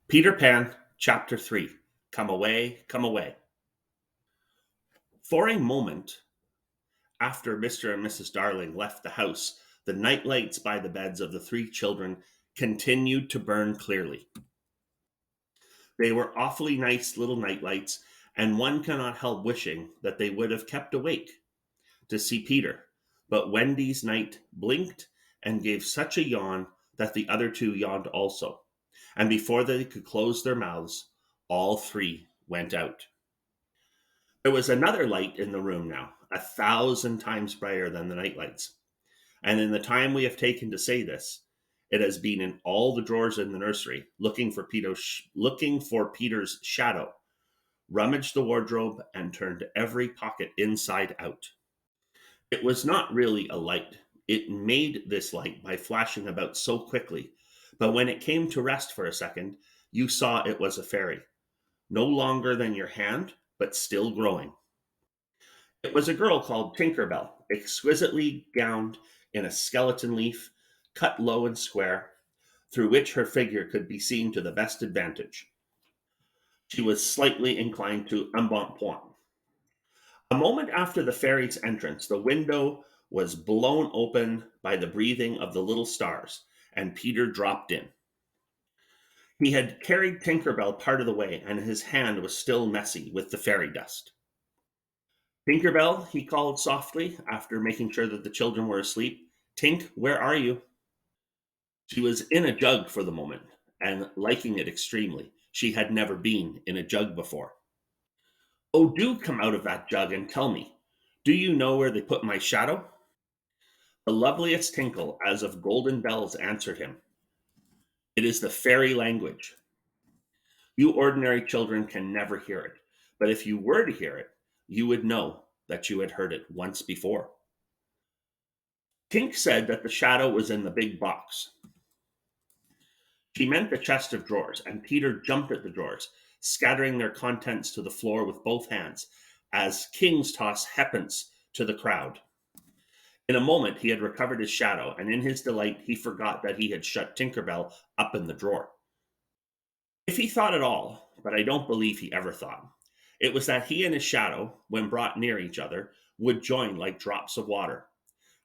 Peter Pan, Chapter 3. Come away, come away. For a moment after Mr. and Mrs. Darling left the house, the night lights by the beds of the three children continued to burn clearly. They were awfully nice little night lights, and one cannot help wishing that they would have kept awake to see Peter. But Wendy's night blinked and gave such a yawn that the other two yawned also. And before they could close their mouths, all three went out. There was another light in the room now, 1,000 times brighter than the night lights. And in the time we have taken to say this, it has been in all the drawers in the nursery, looking for Peter's shadow, rummaged the wardrobe, and turned every pocket inside out. It was not really a light. It made this light by flashing about so quickly, but when it came to rest for a second, you saw it was a fairy, no longer than your hand, but still growing. It was a girl called Tinker Bell, exquisitely gowned in a skeleton leaf, cut low and square, through which her figure could be seen to the best advantage. She was slightly inclined to embonpoint. A moment after the fairy's entrance, the window was blown open by the breathing of the little stars, and Peter dropped in. He had carried Tinker Bell part of the way, and his hand was still messy with the fairy dust. Tinker Bell, he called softly, after making sure that the children were asleep. Tink, where are you? She was in a jug for the moment, and liking it extremely. She had never been in a jug before. Oh, do come out of that jug and tell me. Do you know where they put my shadow? The loveliest tinkle, as of golden bells, answered him. It is the fairy language. You ordinary children can never hear it, but if you were to hear it, you would know that you had heard it once before. Tink said that the shadow was in the big box. She meant the chest of drawers, and Peter jumped at the drawers, scattering their contents to the floor with both hands, as kings toss halfpence to the crowd. In a moment he had recovered his shadow, and in his delight he forgot that he had shut Tinker Bell up in the drawer. If he thought at all, but I don't believe he ever thought, it was that he and his shadow, when brought near each other, would join like drops of water,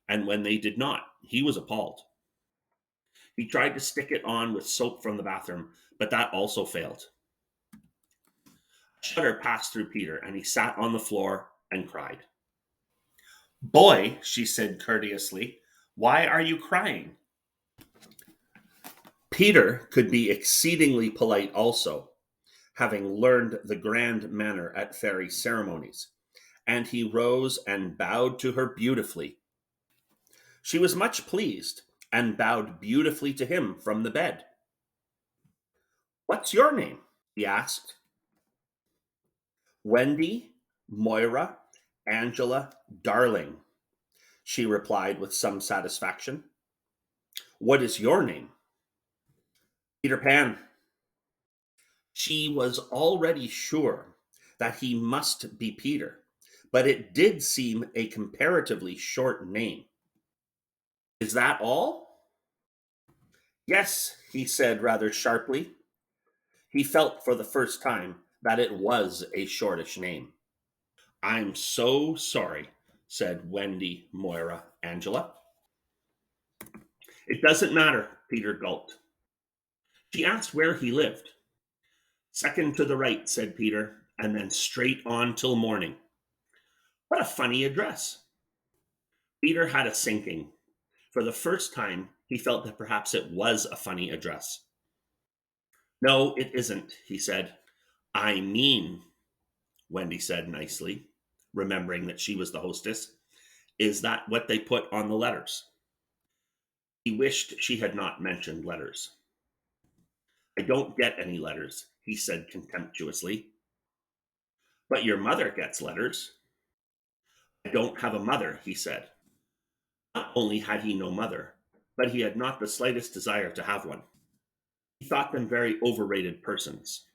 and when they did not, he was appalled. He tried to stick it on with soap from the bathroom, but that also failed. A shudder passed through Peter, and he sat on the floor and cried. Boy, she said courteously, why are you crying? Peter could be exceedingly polite also, having learned the grand manner at fairy ceremonies, and he rose and bowed to her beautifully. She was much pleased and bowed beautifully to him from the bed. What's your name? He asked. Wendy, Moira, Angela, Darling, she replied with some satisfaction. What is your name? Peter Pan. She was already sure that he must be Peter, but it did seem a comparatively short name. Is that all? Yes, he said rather sharply. He felt for the first time that it was a shortish name. I'm so sorry, said Wendy, Moira, Angela. It doesn't matter, Peter gulped. She asked where he lived. Second to the right, said Peter, and then straight on till morning. What a funny address. Peter had a sinking. For the first time, he felt that perhaps it was a funny address. No, it isn't, he said. I mean, Wendy said nicely, remembering that she was the hostess, is that what they put on the letters? He wished she had not mentioned letters. I don't get any letters, he said contemptuously. But your mother gets letters. I don't have a mother, he said. Not only had he no mother, but he had not the slightest desire to have one. He thought them very overrated persons.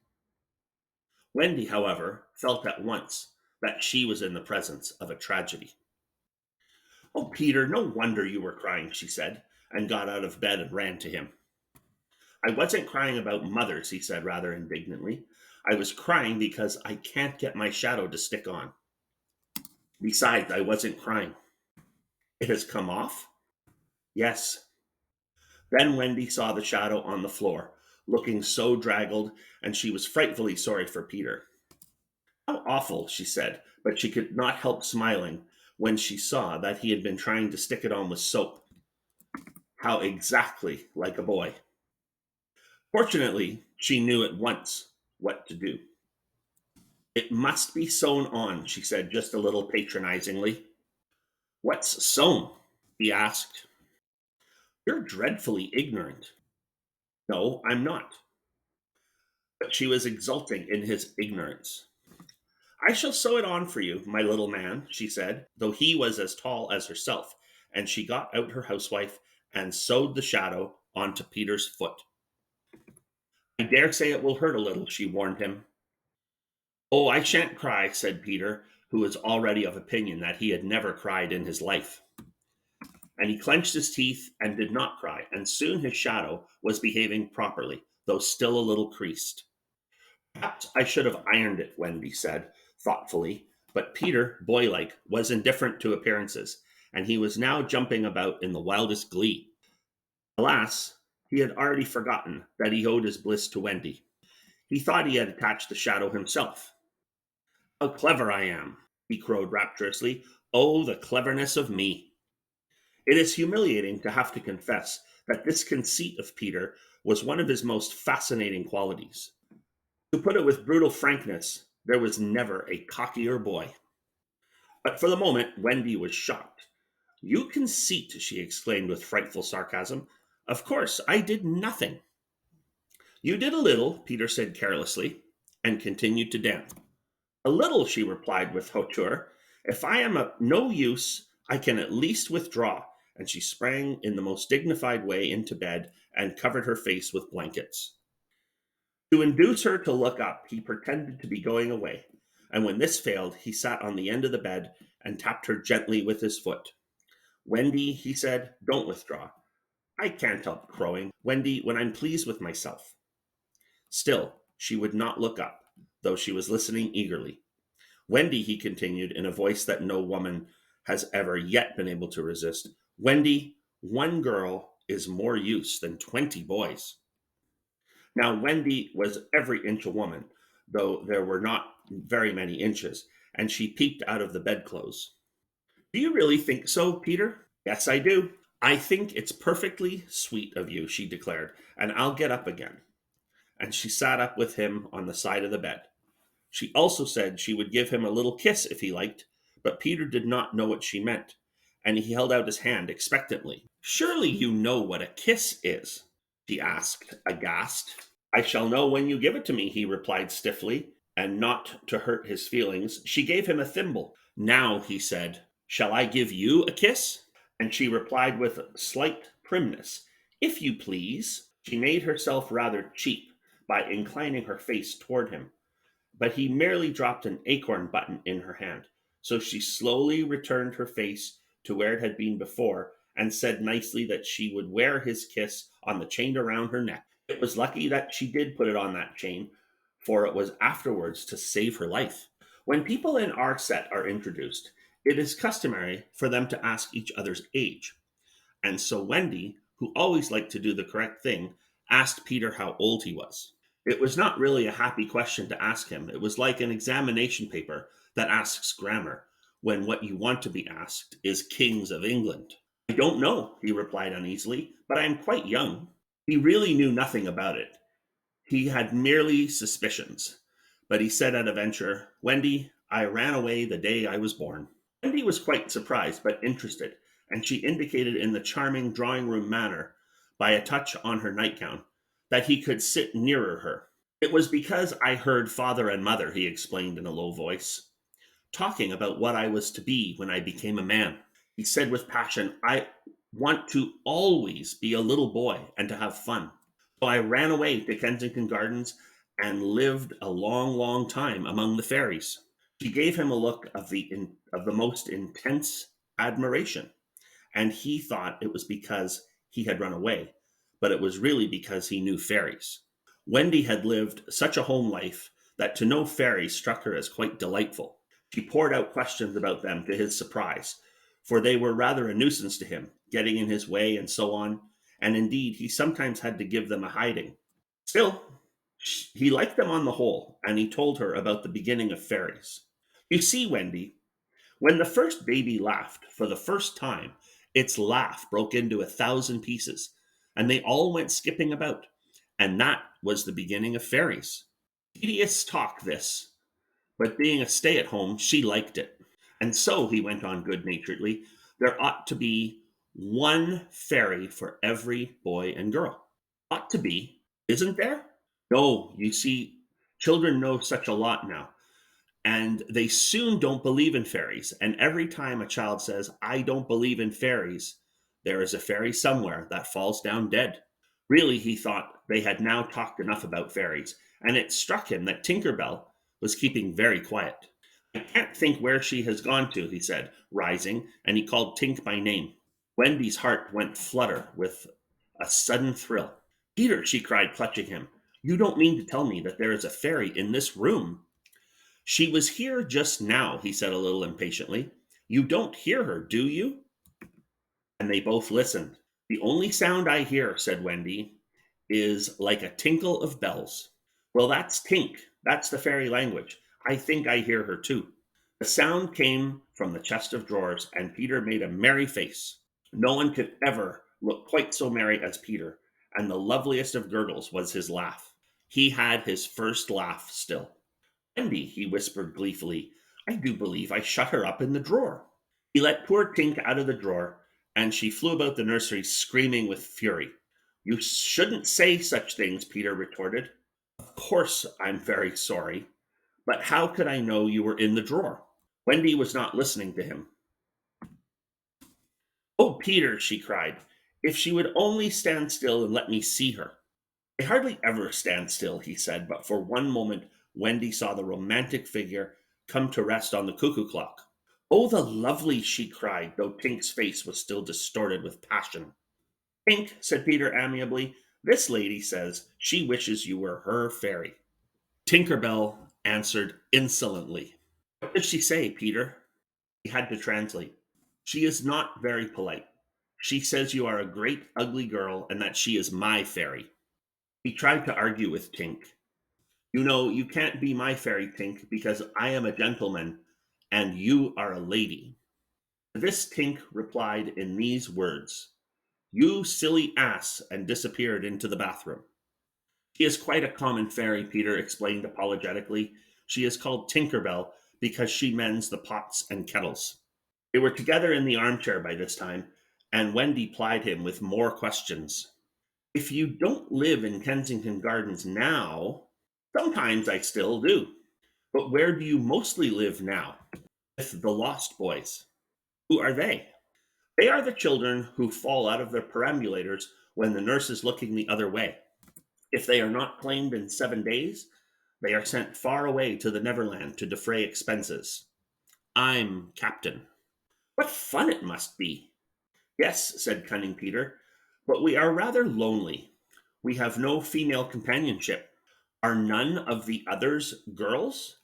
Wendy, however, felt at once that she was in the presence of a tragedy. Oh, Peter, no wonder you were crying, she said, and got out of bed and ran to him. I wasn't crying about mothers, he said rather indignantly. I was crying because I can't get my shadow to stick on. Besides, I wasn't crying. It has come off? Yes. Then Wendy saw the shadow on the floor, looking so draggled, and she was frightfully sorry for Peter. How awful, she said, but she could not help smiling when she saw that he had been trying to stick it on with soap. How exactly like a boy. Fortunately, she knew at once what to do. It must be sewn on, she said just a little patronizingly. What's sewn? He asked. You're dreadfully ignorant. No, I'm not. But she was exulting in his ignorance. I shall sew it on for you, my little man, she said, though he was as tall as herself, and she got out her housewife and sewed the shadow onto Peter's foot. I dare say it will hurt a little, she warned him. Oh, I shan't cry, said Peter, who was already of opinion that he had never cried in his life. And he clenched his teeth and did not cry, and soon his shadow was behaving properly, though still a little creased. Perhaps I should have ironed it, Wendy said thoughtfully, but Peter, boylike, was indifferent to appearances, and he was now jumping about in the wildest glee. Alas, he had already forgotten that he owed his bliss to Wendy. He thought he had attached the shadow himself. How clever I am, he crowed rapturously. Oh, the cleverness of me. It is humiliating to have to confess that this conceit of Peter was one of his most fascinating qualities. To put it with brutal frankness, there was never a cockier boy. But for the moment, Wendy was shocked. You conceit, she exclaimed with frightful sarcasm. Of course, I did nothing. You did a little, Peter said carelessly, and continued to dance. A little, she replied with hauteur. If I am of no use, I can at least withdraw. And she sprang in the most dignified way into bed and covered her face with blankets. To induce her to look up, he pretended to be going away, and when this failed, he sat on the end of the bed and tapped her gently with his foot. Wendy, he said, don't withdraw. I can't help crowing, Wendy, when I'm pleased with myself. Still, she would not look up, though she was listening eagerly. Wendy, he continued in a voice that no woman has ever yet been able to resist. Wendy, one girl is more use than 20 boys. Now, Wendy was every inch a woman, though there were not very many inches, and she peeped out of the bedclothes. Do you really think so, Peter? Yes, I do. I think it's perfectly sweet of you, she declared, and I'll get up again. And she sat up with him on the side of the bed. She also said she would give him a little kiss if he liked, but Peter did not know what she meant, and he held out his hand expectantly. Surely you know what a kiss is, she asked, aghast. I shall know when you give it to me, he replied stiffly, and not to hurt his feelings, she gave him a thimble. Now, he said, shall I give you a kiss? And she replied with slight primness, if you please. She made herself rather cheap by inclining her face toward him, but he merely dropped an acorn button in her hand. So she slowly returned her face to where it had been before and said nicely that she would wear his kiss on the chain around her neck. It was lucky that she did put it on that chain, for it was afterwards to save her life. When people in our set are introduced, it is customary for them to ask each other's age. And so Wendy, who always liked to do the correct thing, asked Peter how old he was. It was not really a happy question to ask him. It was like an examination paper that asks grammar, when what you want to be asked is Kings of England. I don't know, he replied uneasily, but I am quite young. He really knew nothing about it. He had merely suspicions. But he said at a venture, Wendy, I ran away the day I was born. Wendy was quite surprised but interested, and she indicated in the charming drawing room manner, by a touch on her nightgown, that he could sit nearer her. It was because I heard father and mother, he explained in a low voice, talking about what I was to be when I became a man. He said with passion, I want to always be a little boy and to have fun. So I ran away to Kensington Gardens and lived a long, long time among the fairies. She gave him a look of the most intense admiration, and he thought it was because he had run away. but it was really because he knew fairies. Wendy had lived such a home life that to know fairies struck her as quite delightful. She poured out questions about them to his surprise, for they were rather a nuisance to him, getting in his way and so on, and indeed he sometimes had to give them a hiding. Still, he liked them on the whole, and he told her about the beginning of fairies. You see, Wendy, when the first baby laughed for the first time, its laugh broke into 1,000 pieces, and they all went skipping about. And that was the beginning of fairies. Tedious talk, this, but being a stay at home, she liked it. And so, he went on good naturedly, there ought to be one fairy for every boy and girl. Ought to be, isn't there? No, you see, children know such a lot now. And they soon don't believe in fairies. And every time a child says, I don't believe in fairies, there is a fairy somewhere that falls down dead. Really, he thought they had now talked enough about fairies, and it struck him that Tinker Bell was keeping very quiet. I can't think where she has gone to, he said, rising, and he called Tink by name. Wendy's heart went flutter with a sudden thrill. Peter, she cried, clutching him, you don't mean to tell me that there is a fairy in this room? She was here just now, he said a little impatiently. You don't hear her, do you? And they both listened. The only sound I hear, said Wendy, is like a tinkle of bells. Well, that's Tink. That's the fairy language. I think I hear her too. The sound came from the chest of drawers, and Peter made a merry face. No one could ever look quite so merry as Peter, and the loveliest of gurgles was his laugh. He had his first laugh still. Wendy, he whispered gleefully, I do believe I shut her up in the drawer. He let poor Tink out of the drawer, and she flew about the nursery screaming with fury. You shouldn't say such things, Peter retorted. Of course I'm very sorry, but how could I know you were in the drawer? Wendy was not listening to him. Oh, Peter, she cried, if she would only stand still and let me see her. I hardly ever stand still, he said, but for one moment Wendy saw the romantic figure come to rest on the cuckoo clock. Oh, the lovely, she cried, though Tink's face was still distorted with passion. Tink, said Peter amiably, this lady says she wishes you were her fairy. Tinker Bell answered insolently. What does she say, Peter? He had to translate. She is not very polite. She says you are a great ugly girl and that she is my fairy. He tried to argue with Tink. You know, you can't be my fairy, Tink, because I am a gentleman and you are a lady. To this Tink replied in these words, you silly ass, and disappeared into the bathroom. She is quite a common fairy, Peter explained apologetically. She is called Tinker Bell because she mends the pots and kettles. They were together in the armchair by this time, and Wendy plied him with more questions. If you don't live in Kensington Gardens now, sometimes I still do. But where do you mostly live now? With the Lost Boys. Who are they? They are the children who fall out of their perambulators when the nurse is looking the other way. If they are not claimed in 7 days, they are sent far away to the Neverland to defray expenses. I'm captain. What fun it must be! Yes, said cunning Peter, but we are rather lonely. We have no female companionship. Are none of the others girls?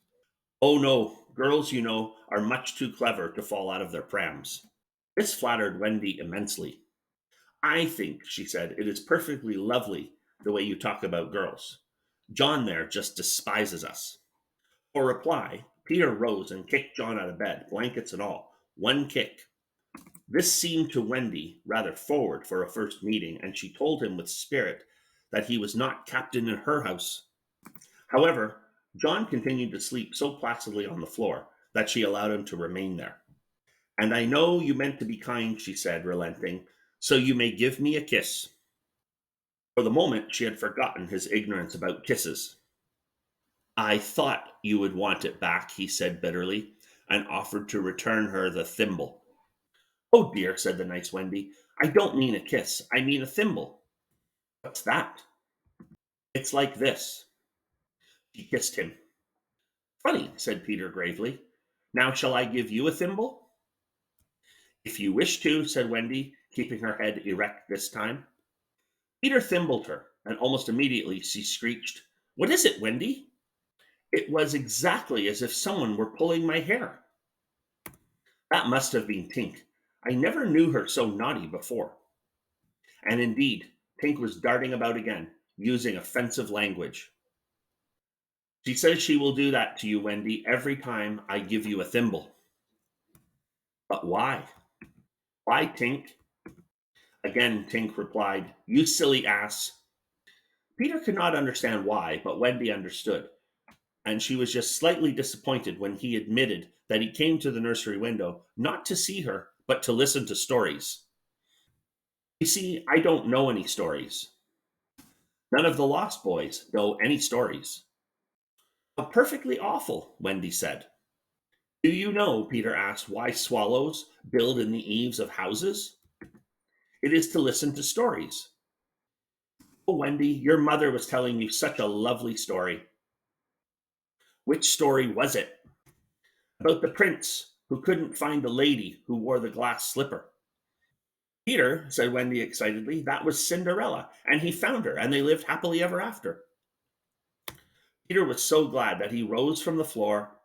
Oh no, girls, you know, are much too clever to fall out of their prams. This flattered Wendy immensely. I think, she said, it is perfectly lovely the way you talk about girls. John there just despises us. For reply, Peter rose and kicked John out of bed, blankets and all. One kick. This seemed to Wendy rather forward for a first meeting, and she told him with spirit that he was not captain in her house. However, John continued to sleep so placidly on the floor that she allowed him to remain there. And I know you meant to be kind, she said, relenting, so you may give me a kiss. For the moment, she had forgotten his ignorance about kisses. I thought you would want it back, he said bitterly, and offered to return her the thimble. Oh dear, said the nice Wendy, I don't mean a kiss, I mean a thimble. What's that? It's like this. She kissed him. Funny, said Peter gravely. Now shall I give you a thimble? If you wish to, said Wendy, keeping her head erect this time. Peter thimbled her, and almost immediately she screeched, "What is it, Wendy?" It was exactly as if someone were pulling my hair. That must have been Tink. I never knew her so naughty before. And indeed, Tink was darting about again, using offensive language. She says she will do that to you, Wendy, every time I give you a thimble. But why? Why, Tink? Again, Tink replied, "You silly ass." Peter could not understand why, but Wendy understood, and she was just slightly disappointed when he admitted that he came to the nursery window not to see her, but to listen to stories. You see, I don't know any stories. None of the Lost Boys know any stories. How perfectly awful, Wendy said. Do you know, Peter asked, why swallows build in the eaves of houses? It is to listen to stories. Oh, Wendy, your mother was telling you such a lovely story. Which story was it? About the prince who couldn't find the lady who wore the glass slipper. Peter, said Wendy excitedly, that was Cinderella, and he found her, and they lived happily ever after. Peter was so glad that he rose from the floor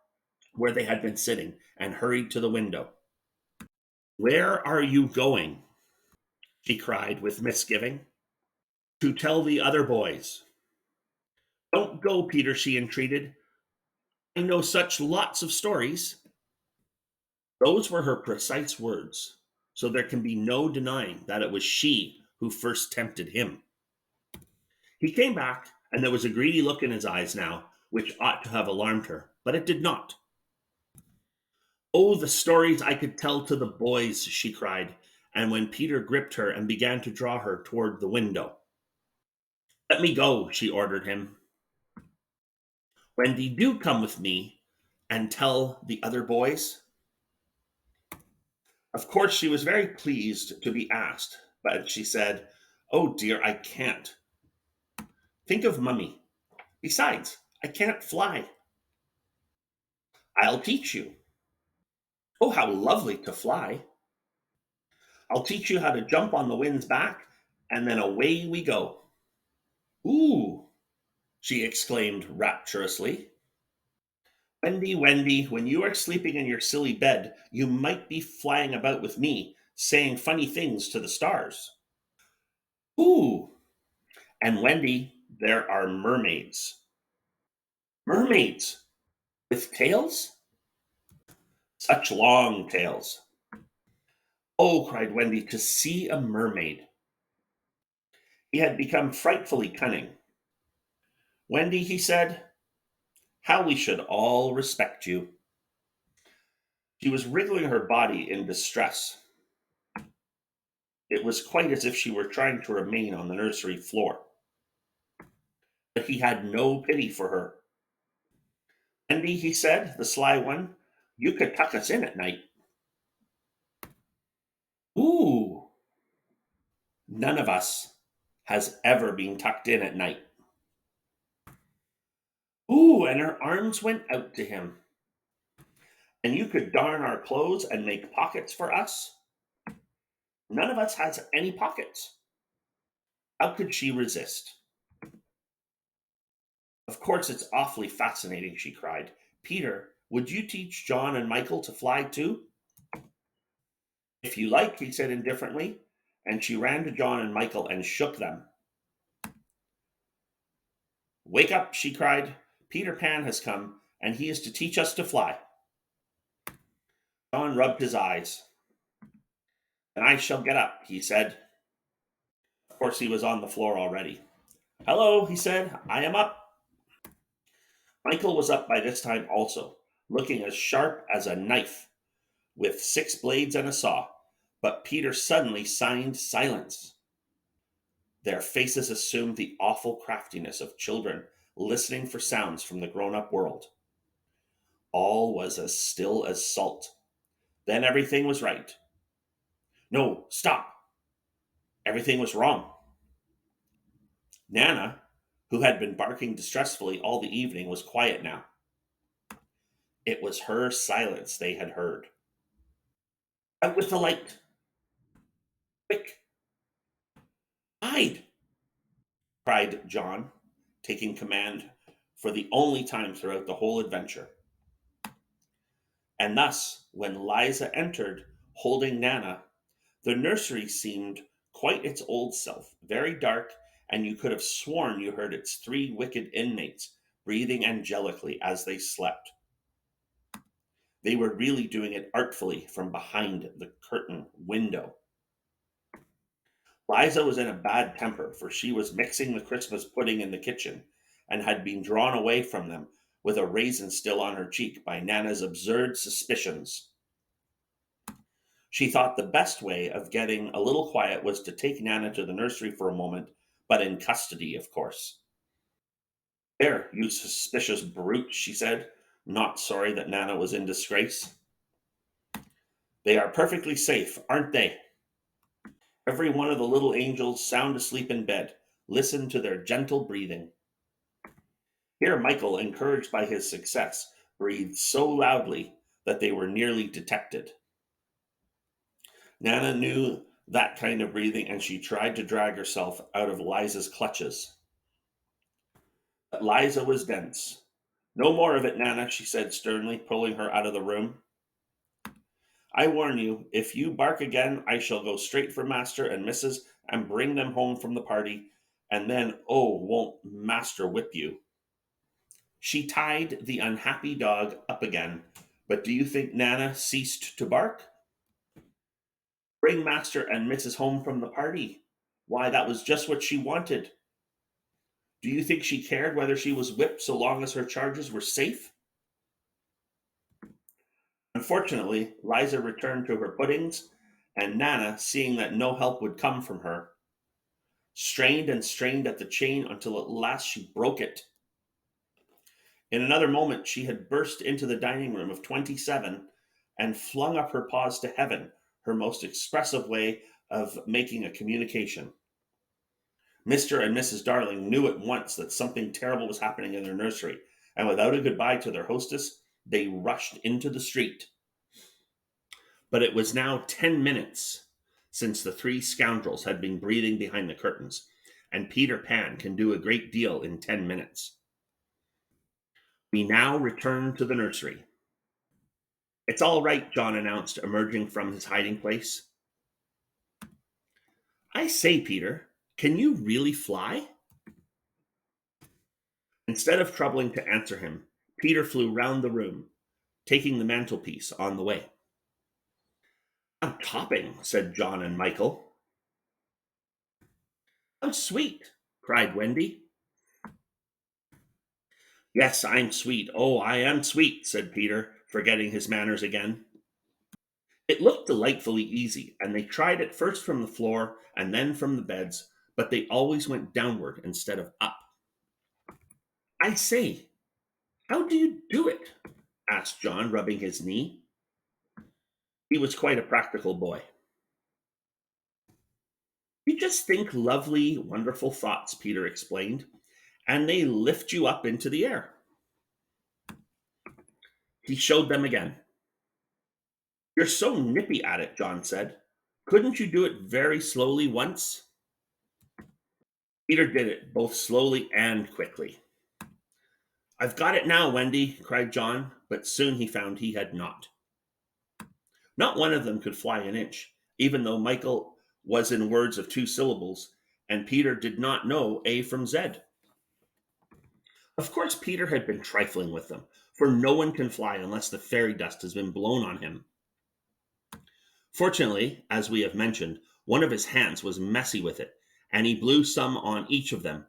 where they had been sitting and hurried to the window. Where are you going? She cried with misgiving. To tell the other boys. Don't go, Peter, she entreated. I know such lots of stories. Those were her precise words, so there can be no denying that it was she who first tempted him. He came back, and there was a greedy look in his eyes now, which ought to have alarmed her, but it did not. Oh, the stories I could tell to the boys, she cried, and when Peter gripped her and began to draw her toward the window. Let me go, she ordered him. Wendy, do come with me and tell the other boys. Of course, she was very pleased to be asked, but she said, Oh dear, I can't. Think of Mummy. Besides, I can't fly. I'll teach you. Oh, how lovely to fly. I'll teach you how to jump on the wind's back, and then away we go. Ooh, she exclaimed rapturously. Wendy, Wendy, when you are sleeping in your silly bed, you might be flying about with me, saying funny things to the stars. Ooh, and Wendy, there are mermaids. Mermaids with tails? Such long tails. Oh, cried Wendy, to see a mermaid. He had become frightfully cunning. Wendy, he said, how we should all respect you. She was wriggling her body in distress. It was quite as if she were trying to remain on the nursery floor. But he had no pity for her. Wendy, he said, the sly one, you could tuck us in at night. Ooh, none of us has ever been tucked in at night. Ooh, and her arms went out to him. And you could darn our clothes and make pockets for us. None of us has any pockets. How could she resist? Of course, it's awfully fascinating, she cried. Peter, would you teach John and Michael to fly too? If you like, he said indifferently, and she ran to John and Michael and shook them. Wake up, she cried. Peter Pan has come, and he is to teach us to fly. John rubbed his eyes. Then I shall get up, he said. Of course, he was on the floor already. Hello, he said. I am up. Michael was up by this time also, looking as sharp as a knife, with 6 blades and a saw. But Peter suddenly signed silence. Their faces assumed the awful craftiness of children listening for sounds from the grown up world. All was as still as salt. Then everything was right. No, stop. Everything was wrong. Nana, who had been barking distressfully all the evening, was quiet now. It was her silence they had heard. Out with the light. Quick. Hide. cried John, taking command for the only time throughout the whole adventure. And thus, when Liza entered, holding Nana, the nursery seemed quite its old self, very dark, and you could have sworn you heard its three wicked inmates breathing angelically as they slept. They were really doing it artfully from behind the curtain window. Liza was in a bad temper, for she was mixing the Christmas pudding in the kitchen and had been drawn away from them with a raisin still on her cheek by Nana's absurd suspicions. She thought the best way of getting a little quiet was to take Nana to the nursery for a moment, but in custody, of course. There, you suspicious brute, she said, not sorry that Nana was in disgrace. They are perfectly safe, aren't they? Every one of the little angels sound asleep in bed. Listen to their gentle breathing. Here, Michael, encouraged by his success, breathed so loudly that they were nearly detected. Nana knew that kind of breathing, and she tried to drag herself out of Liza's clutches. But Liza was dense. No more of it, Nana, she said sternly, pulling her out of the room. I warn you, if you bark again, I shall go straight for Master and Mrs. and bring them home from the party, and then, oh, won't Master whip you? She tied the unhappy dog up again. But do you think Nana ceased to bark? Bring Master and Mrs. home from the party. Why, that was just what she wanted. Do you think she cared whether she was whipped so long as her charges were safe? Unfortunately, Liza returned to her puddings, and Nana, seeing that no help would come from her, strained and strained at the chain until at last she broke it. In another moment, she had burst into the dining room of 27 and flung up her paws to heaven, her most expressive way of making a communication. Mr. and Mrs. Darling knew at once that something terrible was happening in their nursery, and without a goodbye to their hostess, they rushed into the street. But it was now 10 minutes since the three scoundrels had been breathing behind the curtains, and Peter Pan can do a great deal in 10 minutes. We now return to the nursery. It's all right, John announced, emerging from his hiding place. I say, Peter, can you really fly? Instead of troubling to answer him, Peter flew round the room, taking the mantelpiece on the way. I'm topping, said John and Michael. How sweet, cried Wendy. Yes, I'm sweet. Oh, I am sweet, said Peter, forgetting his manners again. It looked delightfully easy, and they tried it first from the floor and then from the beds, but they always went downward instead of up. I say, how do you do it? Asked John, rubbing his knee. He was quite a practical boy. You just think lovely, wonderful thoughts, Peter explained, and they lift you up into the air. He showed them again. You're so nippy at it, John said. Couldn't you do it very slowly once? Peter did it both slowly and quickly. I've got it now, Wendy, cried John, but soon he found he had not. Not one of them could fly an inch, even though Michael was in words of two syllables, and Peter did not know A from Z. Of course, Peter had been trifling with them, for no one can fly unless the fairy dust has been blown on him. Fortunately, as we have mentioned, one of his hands was messy with it, and he blew some on each of them,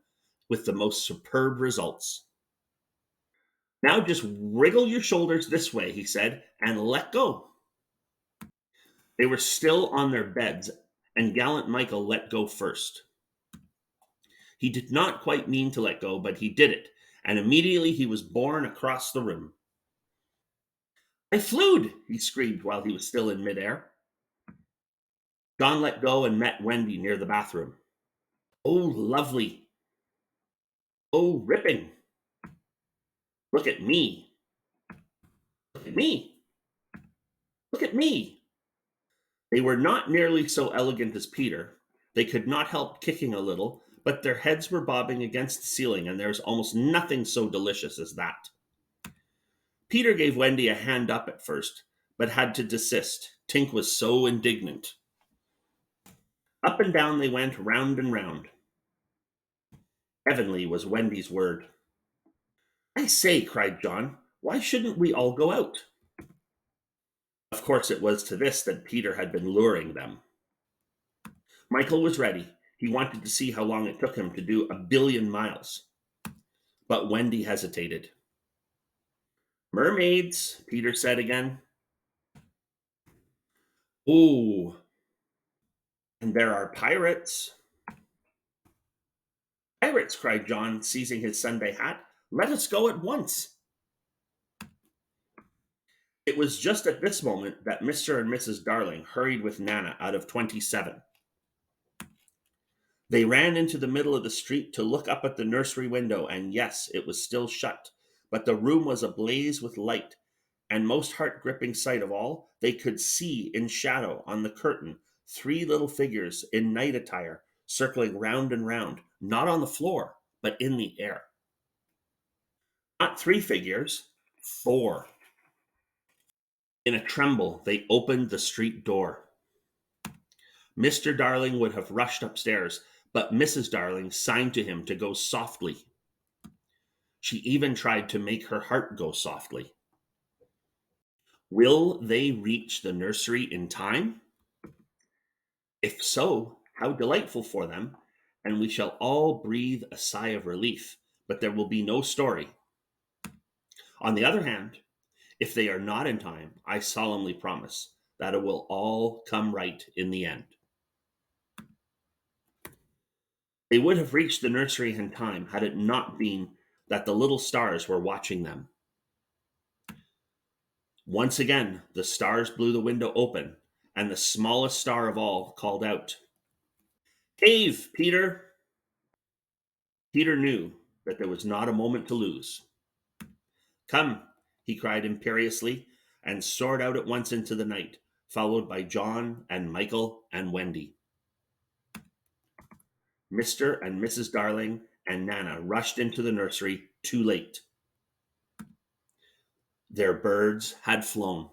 with the most superb results. Now just wriggle your shoulders this way, he said, and let go. They were still on their beds, and gallant Michael let go first. He did not quite mean to let go, but he did it, and immediately he was borne across the room. I flewed, he screamed while he was still in midair. John let go and met Wendy near the bathroom. Oh, lovely. Oh, ripping. Look at me. Look at me. Look at me. They were not nearly so elegant as Peter. They could not help kicking a little, but their heads were bobbing against the ceiling, and there's almost nothing so delicious as that. Peter gave Wendy a hand up at first, but had to desist. Tink was so indignant. Up and down they went, round and round. Heavenly was Wendy's word. I say, cried John, why shouldn't we all go out? Of course, it was to this that Peter had been luring them. Michael was ready. He wanted to see how long it took him to do 1 billion miles. But Wendy hesitated. Mermaids, Peter said again. Oh, and there are pirates. Pirates, cried John, seizing his Sunday hat. Let us go at once. It was just at this moment that Mr. and Mrs. Darling hurried with Nana out of 27. They ran into the middle of the street to look up at the nursery window, and yes, it was still shut, but the room was ablaze with light, and most heart-gripping sight of all, they could see in shadow on the curtain 3 little figures in night attire circling round and round, not on the floor, but in the air. Not 3 figures, 4. In a tremble, they opened the street door. Mr. Darling would have rushed upstairs, but Mrs. Darling signed to him to go softly. She even tried to make her heart go softly. Will they reach the nursery in time? If so, how delightful for them, and we shall all breathe a sigh of relief, but there will be no story. On the other hand, if they are not in time, I solemnly promise that it will all come right in the end. They would have reached the nursery in time had it not been that the little stars were watching them. Once again, the stars blew the window open, and the smallest star of all called out, Cave, Peter! Peter knew that there was not a moment to lose. Come, he cried imperiously, and soared out at once into the night, followed by John and Michael and Wendy. Mr. and Mrs. Darling and Nana rushed into the nursery too late. Their birds had flown.